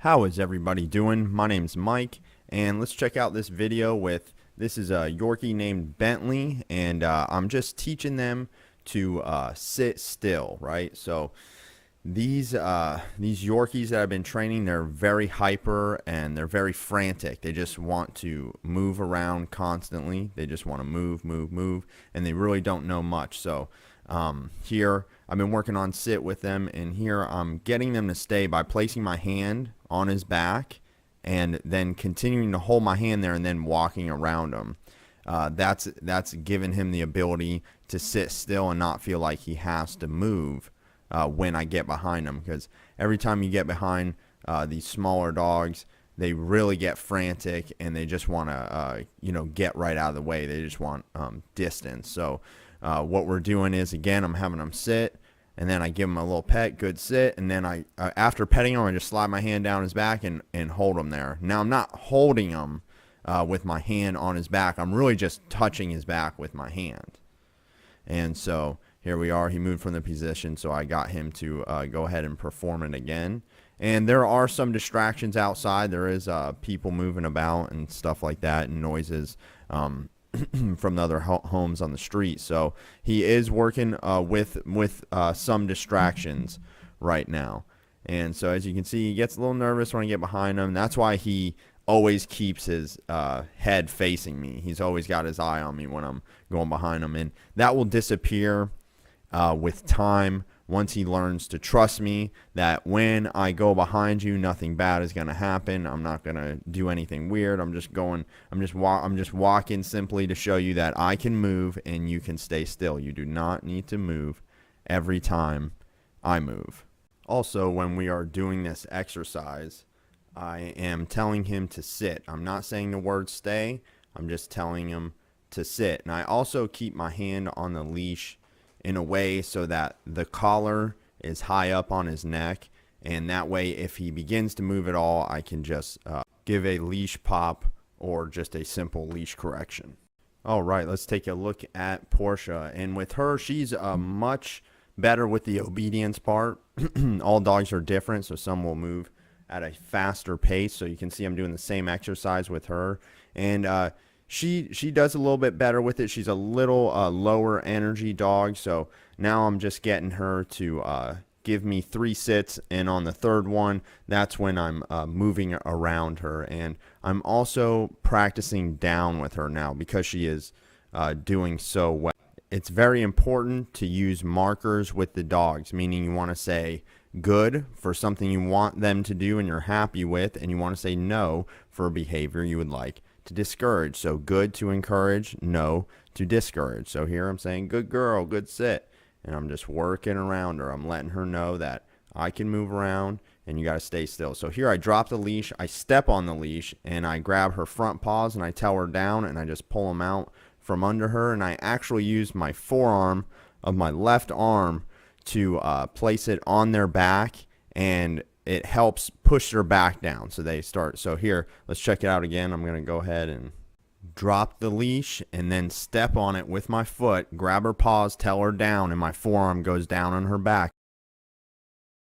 How is everybody doing? My name's Mike, and let's check out this video with, this is a Yorkie named Bentley, and I'm just teaching them to sit still, right? So these Yorkies that I've been training, they're very hyper and they're very frantic. They just want to move around constantly. They just want to move, move, move, and they really don't know much. So here I've been working on sit with them, and here I'm getting them to stay by placing my hand on his back and then continuing to hold my hand there and then walking around him. That's given him the ability to sit still and not feel like he has to move when I get behind him, because every time you get behind these smaller dogs, they really get frantic and they just want to get right out of the way. They just want distance. So what we're doing is, again, I'm having them sit, and then I give him a little pet, good sit, and then I after petting him, I just slide my hand down his back and hold him there. Now I'm not holding him with my hand on his back. I'm really just touching his back with my hand. And so here we are. He moved from the position, so I got him to go ahead and perform it again. And there are some distractions outside. There is people moving about and stuff like that, and noises from the other homes on the street. So he is working with some distractions right now. And so as you can see, he gets a little nervous when I get behind him. That's why he always keeps his head facing me. He's always got his eye on me when I'm going behind him, and that will disappear with time once he learns to trust me, that when I go behind you, nothing bad is going to happen. I'm not going to do anything weird. I'm just walking simply to show you that I can move and you can stay still. You do not need to move every time I move. Also, when we are doing this exercise, I am telling him to sit. I'm not saying the word stay. I'm just telling him to sit. And I also keep my hand on the leash in a way so that the collar is high up on his neck, and that way if he begins to move at all, I can just give a leash pop or just a simple leash correction. All right, let's take a look at Portia, and with her, she's much better with the obedience part. All dogs are different, so some will move at a faster pace. So you can see I'm doing the same exercise with her, and She does a little bit better with it. She's a little lower energy dog, so now I'm just getting her to give me 3 sits, and on the third one, that's when I'm moving around her. And I'm also practicing down with her now because she is doing so well. It's very important to use markers with the dogs, meaning you want to say good for something you want them to do and you're happy with, and you want to say no for a behavior you would like to discourage. So good to encourage, no to discourage. So here I'm saying good girl, good sit, and I'm just working around her. I'm letting her know that I can move around and you got to stay still. So here I drop the leash, I step on the leash, and I grab her front paws and I tell her down, and I just pull them out from under her, and I actually use my forearm of my left arm to place it on their back, and it helps push their back down so they start. So here, let's check it out again. I'm going to go ahead and drop the leash and then step on it with my foot, grab her paws, tell her down, and my forearm goes down on her back.